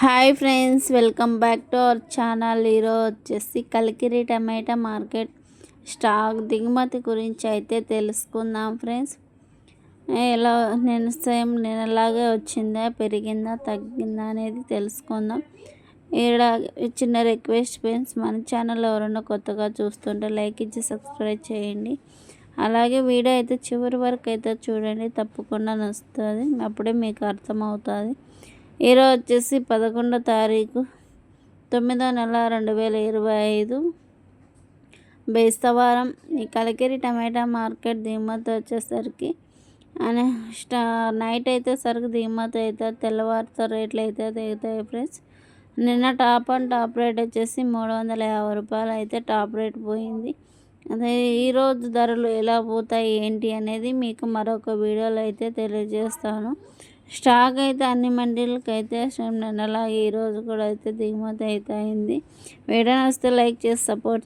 Hi friends, welcome back to our channel. ఈరోజు వచ్చేసి కలికిరి టమాటా market stock దిగుమతి గురించి అయితే తెలుసుకుందాం ఫ్రెండ్స్. ఎలా నేనలాగే వచ్చిందా, పెరిగిందా, తగ్గిందా అనేది తెలుసుకుందాం. ఇక్కడ చిన్న రిక్వెస్ట్ ఫ్రెండ్స్, మన ఛానల్ ఎవరైనా కొత్తగా చూస్తుంటే లైక్ ఇచ్చి సబ్స్క్రైబ్ చేయండి. అలాగే వీడియో అయితే చివరి వరకు అయితే చూడండి, తప్పకుండా నచ్చుతుంది, అప్పుడే మీకు అర్థమవుతుంది. ఈరోజు వచ్చేసి 11వ తారీఖు 9వ నెల 2025 బేస్తవారం. ఈ కలికిరి టమాటా మార్కెట్ దిగుమతి వచ్చేసరికి నైట్ అయితే సరుకు దిగుమతి అయితే తెల్లవారితో రేట్లు అయితే దిగుతాయి ఫ్రెండ్స్. నిన్న టాప్ రేట్ వచ్చేసి 350 రూపాయలు అయితే టాప్ రేట్ పోయింది. అదే ఈరోజు ధరలు ఎలా పోతాయి ఏంటి అనేది మీకు మరొక వీడియోలో అయితే తెలియజేస్తాను. స్టాక్ అయితే అన్ని మండీలకు అయితే అలాగే ఈరోజు కూడా అయితే దిగుమతి అయితే అయింది. వీడియో నచ్చితే లైక్ చేసి సపోర్ట్